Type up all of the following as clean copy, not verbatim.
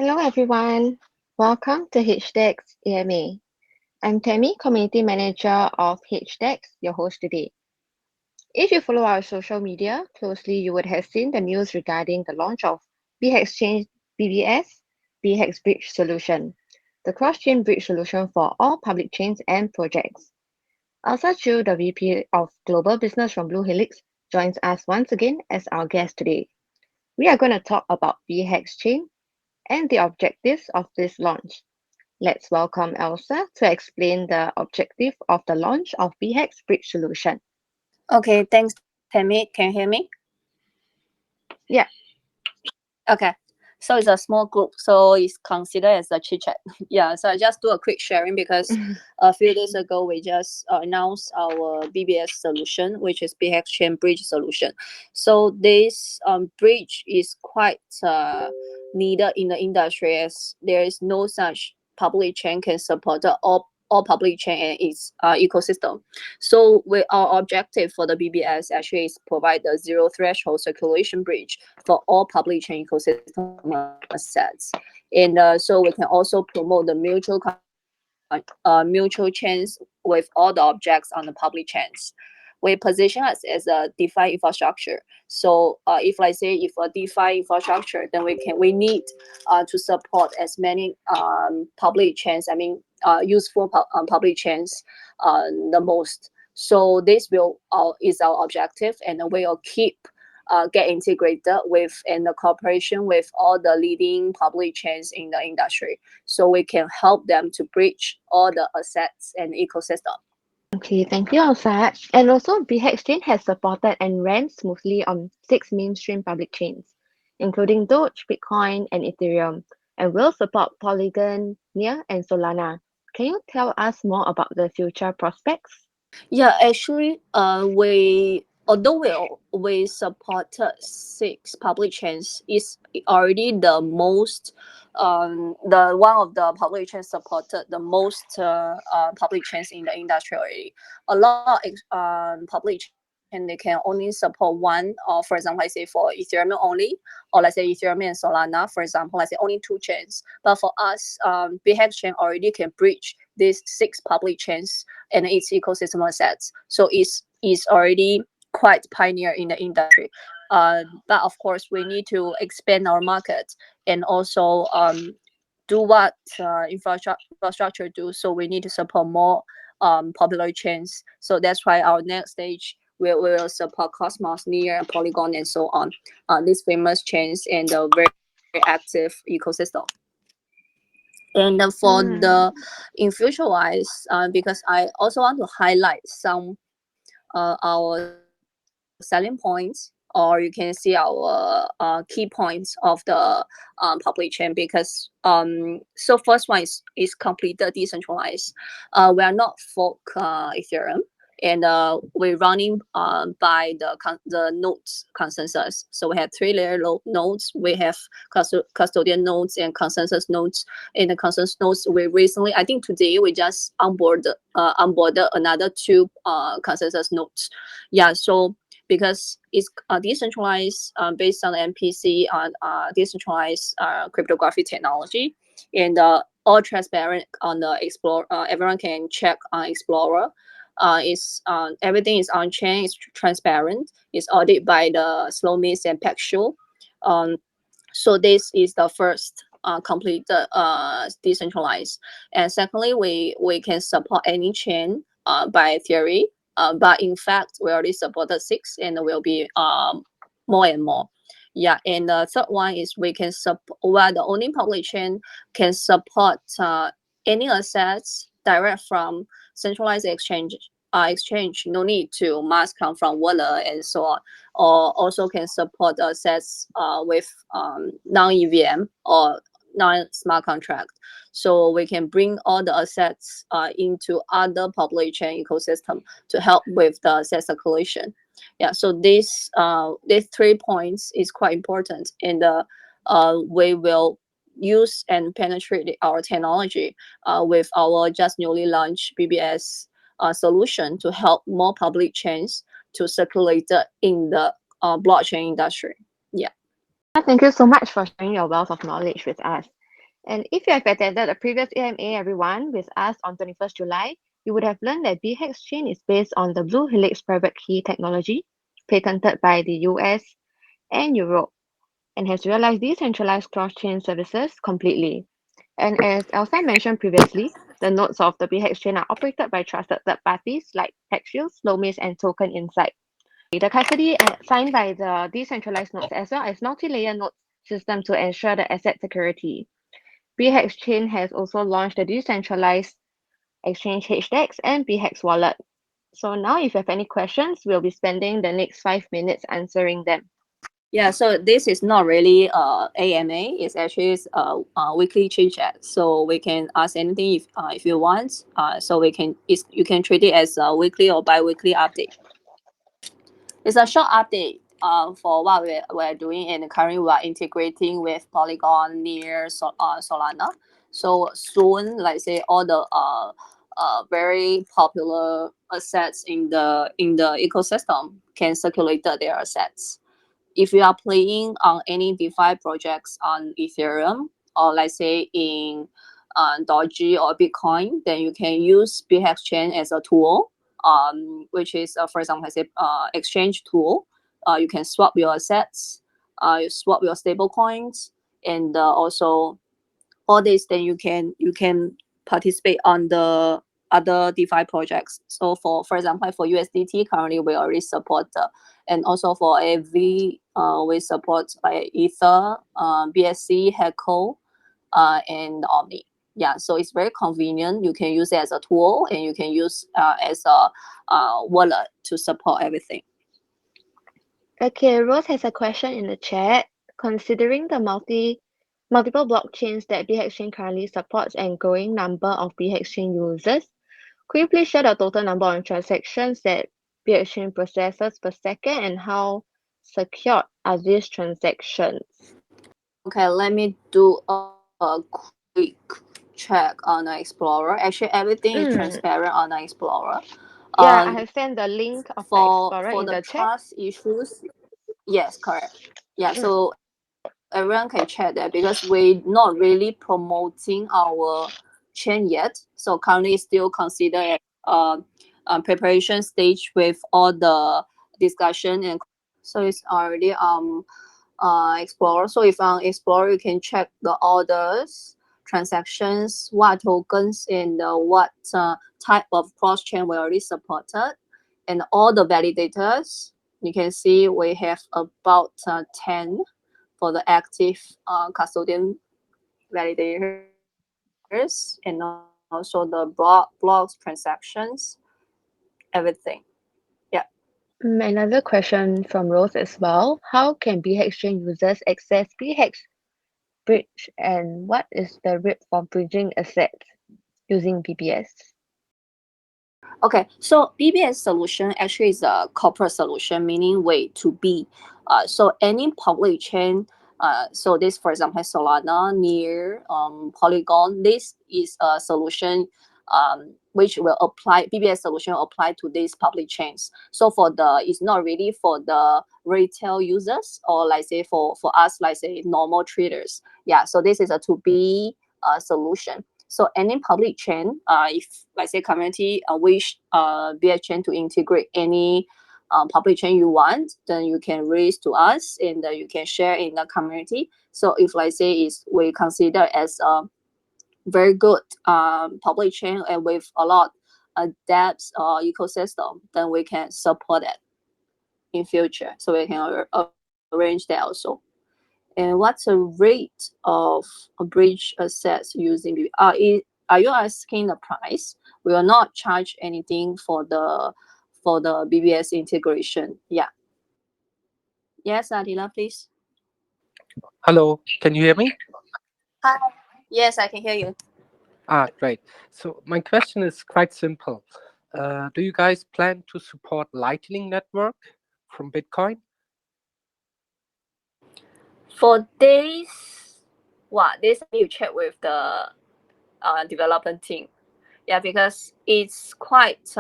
Hello, everyone. Welcome to HDEX AMA. I'm Tammy, Community Manager of HDEX, your host today. If you follow our social media closely, you would have seen the news regarding the launch of BHEX BBS, BHEX Bridge Solution, the cross-chain bridge solution for all public chains and projects. Elsa Chu, the VP of Global Business from Bluehelix, joins us once again as our guest today. We are going to talk about BHEX Chain and the objectives of this launch. Let's welcome Elsa to explain the objective of the launch of BHEX Bridge Solution. Okay, thanks, Tammy. Can you hear me? Yeah. Okay. So it's a small group, so it's considered as a chit chat. Yeah, so I just do a quick sharing because a few days ago we just announced our BBS solution, which is BHEX Chain Bridge Solution. So this bridge is quite needed in the industry as there is no such public chain can support all public chain and its ecosystem. So our objective for the BBS actually is provide the zero threshold circulation bridge for all public chain ecosystem assets. And so we can also promote the mutual chains with all the objects on the public chains. We position us as a DeFi infrastructure. So if a DeFi infrastructure, then we need to support as many public chains. Useful public chains the most. So this is our objective, and we will keep get integrated with and the cooperation with all the leading public chains in the industry, so we can help them to bridge all the assets and ecosystem. Okay, thank you, Elsa. And also, BHEX Chain has supported and ran smoothly on 6 mainstream public chains, including Doge, Bitcoin, and Ethereum, and will support Polygon, NEAR, and Solana. Can you tell us more about the future prospects? Yeah, actually, we supported 6 public chains, is already the most the one of the public chains supported the most public chains in the industry already. A lot of public chain, they can only support one, or for example, I say for Ethereum only, or let's say Ethereum and Solana, for example, let's say only 2 chains. But for us, BHEX chain already can bridge these 6 public chains and its ecosystem assets. So it's already quite pioneer in the industry. But of course, we need to expand our market and also do what infrastructure do. So we need to support more popular chains. So that's why our next stage we will support Cosmos, NEAR, and Polygon, and so on. These famous chains and a very active ecosystem. And for the in future wise, because I also want to highlight some our selling points, or you can see our key points of the public chain, because so first one is completely decentralized. We are not fork Ethereum, and we're running by the nodes consensus. So we have 3-layer nodes. We have custodian nodes and consensus nodes. In the consensus nodes, we recently, I think today, we just onboarded another 2 consensus nodes. Yeah, so because it's decentralized based on MPC on decentralized cryptography technology, and all transparent on the Explorer. Everyone can check on Explorer. Everything is on chain. It's transparent. It's audited by the Slomis and Paxos. So this is the first complete decentralized. And secondly, we can support any chain by theory. But in fact, we already supported 6, and there will be more and more. Yeah, and the third one is we are the only public chain can support any assets direct from centralized exchange. No need to mass come from wallet and so on, or also can support assets with non-EVM or non-smart contract. So we can bring all the assets into other public chain ecosystem to help with the asset circulation. Yeah, so these 3 points is quite important, and we will use and penetrate our technology with our just newly launched BBS solution to help more public chains to circulate in the blockchain industry. Yeah. Thank you so much for sharing your wealth of knowledge with us. And if you have attended a previous AMA, everyone, with us on 21st July, you would have learned that BHEX chain is based on the Bluehelix private key technology, patented by the US and Europe, and has realized decentralized cross-chain services completely. And as Elsa mentioned previously, the nodes of the BHEX chain are operated by trusted third parties like Taxios, Lomis, and Token Insight. The custody signed by the decentralized nodes as well as multi-layer node system to ensure the asset security. BHEX chain has also launched the decentralized exchange HDEX and BHEX wallet. So now if you have any questions, we'll be spending the next 5 minutes answering them. Yeah, so this is not really AMA. It's actually a weekly chit chat. So we can ask anything if you want. So you can treat it as a weekly or bi-weekly update. It's a short update for what we're doing, and currently we are integrating with Polygon near Solana. So soon, like say all the very popular assets in the ecosystem can circulate their assets. If you are playing on any DeFi projects on Ethereum, or let's say in Doge or Bitcoin, then you can use BHEX chain as a tool, which is, for example, I say exchange tool. You can swap your assets, you swap your stable coins, and also all this. Then you can participate on the other DeFi projects. So for example, for USDT, currently we already support, and also for AV, we support like Ether, BSC, Heco, and Omni. Yeah, so it's very convenient. You can use it as a tool, and you can use as a wallet to support everything. Okay, Rose has a question in the chat. Considering the multiple blockchains that BHEX chain currently supports and growing number of BHEX chain users, could you please share the total number of transactions that BHEX chain processes per second and how secured are these transactions? Okay, let me do a quick check on the Explorer. Actually, everything is transparent on the Explorer. Yeah, I have sent the link of the Explorer For in the the chat. trust issues, yes, correct. Yeah, Mm. so everyone can check that because we're not really promoting our chain yet. So currently still consider preparation stage with all the discussion, and so it's already Explorer. So if on Explorer, you can check the orders, transactions, what tokens, and what type of cross chain we already supported, and all the validators. You can see we have about 10 for the active custodian validators, and also the blocks transactions, everything. Yeah. Another question from Rose as well. How can BHEX chain users access BHEX Bridge and what is the rate for bridging assets using BBS? Okay, so BBS solution actually is a corporate solution, meaning way to be. So any public chain, so this, for example, Solana, Near, Polygon, this is a solution which will apply, BBS solution will apply to these public chains. So it's not really for the retail users, or like say for us, like say normal traders. Yeah, so this is a to be solution. So any public chain, if let's say community wish BX chain to integrate any public chain you want, then you can raise to us, and you can share in the community. So if let's say is we consider as a very good public chain and with a lot depth ecosystem, then we can support it in future. So we can arrange that also. And what's the rate of a bridge access using BB? Are you asking the price? We will not charge anything for the BBS integration. Yeah. Yes, Adila, please. Hello, can you hear me? Hi. Yes, I can hear you. Great. So my question is quite simple. Do you guys plan to support Lightning Network from Bitcoin? For this, this I need to check with the development team. Yeah, because it's quite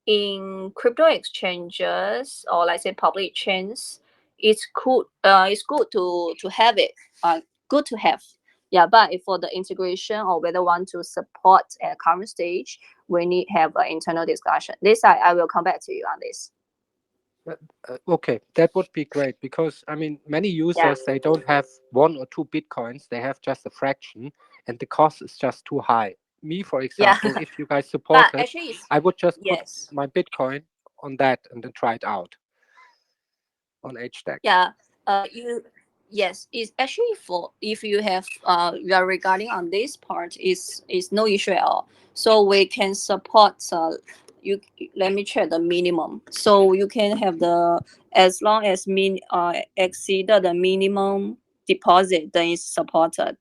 in crypto exchanges, or let's say public chains, it's good to have it. Good to have. Yeah, but if for the integration or whether want to support at current stage, we need have an internal discussion. This I will come back to you on this. Okay, that would be great because I mean, many users they don't have 1 or 2 bitcoins; they have just a fraction, and the cost is just too high. Me, for Yeah, example, if you guys support but it, actually, it's, I would just put yes, my bitcoin on that and then try it out on HDEX. yeah. You yes, it's actually for if you have you are regarding on this part is no issue at all. So we can support you. Let me check the minimum. So you can have the as long as exceed the minimum deposit, then it's supported.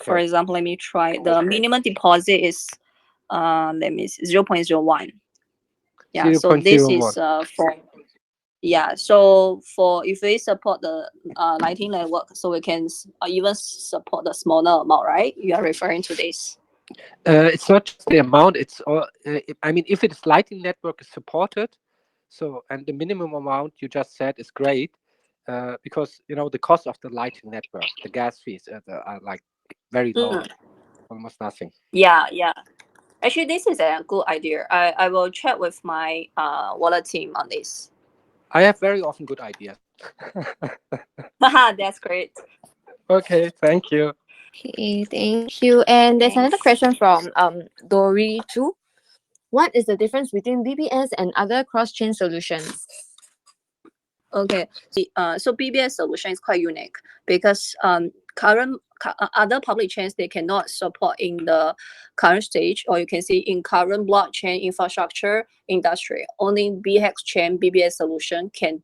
For Okay, example, let me try. The minimum deposit is let me see, 0.01. Yeah, zero so point this zero one. is for yeah. So for if we support the Lightning network, so we can even support the smaller amount, right? You are referring to this. It's not just the amount; it's all. I mean, if its Lightning network is supported, so and the minimum amount you just said is great, because you know the cost of the Lightning network, the gas fees are like very low, Mm. almost nothing. Yeah, yeah. Actually, this is a good idea. I will chat with my wallet team on this. I have very often good ideas. Haha, that's great. Okay, thank you. Okay, thank you. And there's another Thanks. question from Dory Chu. What is the difference between BBS and other cross-chain solutions? Okay, so BBS solution is quite unique because other public chains they cannot support in the current stage, or you can see in current blockchain infrastructure industry. Only BHEX chain BBS solution can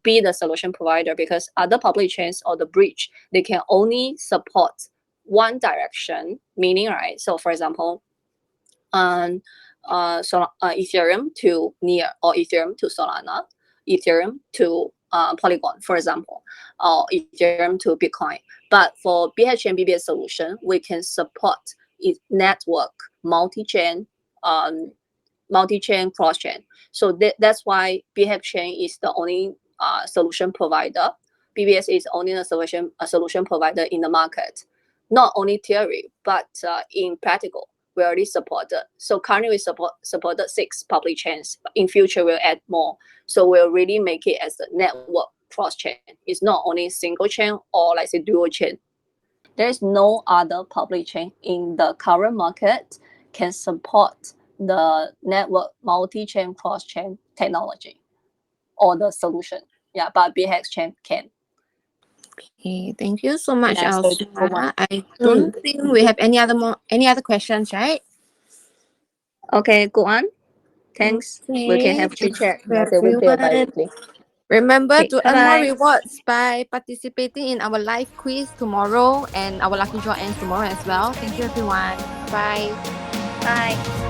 be the solution provider because other public chains or the bridge they can only support one direction, meaning right. So for example, Ethereum to Near or Ethereum to Solana, Ethereum to Polygon, for example, or Ethereum to Bitcoin. But for BHN BBS solution, we can support it network, multi-chain, multi-chain, cross-chain. So that's why BHEX chain is the only solution provider. BBS is only a solution provider in the market. Not only theory, but in practical, we already supported. So currently we supported 6 public chains. In future, we'll add more. So we'll really make it as a network cross-chain. It's not only single chain or like say dual chain. There is no other public chain in the current market can support the network multi-chain cross-chain technology or the solution. Yeah, but BHEX chain can. Okay, thank you so much, Yeah, so for one. I don't think we have any other questions, right? Okay, go on. Thanks. We can Okay, have chit chat. thanks So weekly or everyone. bi-weekly. Remember Okay, to earn more bye-bye. rewards by participating in our live quiz tomorrow, and our lucky draw ends tomorrow as well. Thank you, everyone. Bye. Bye.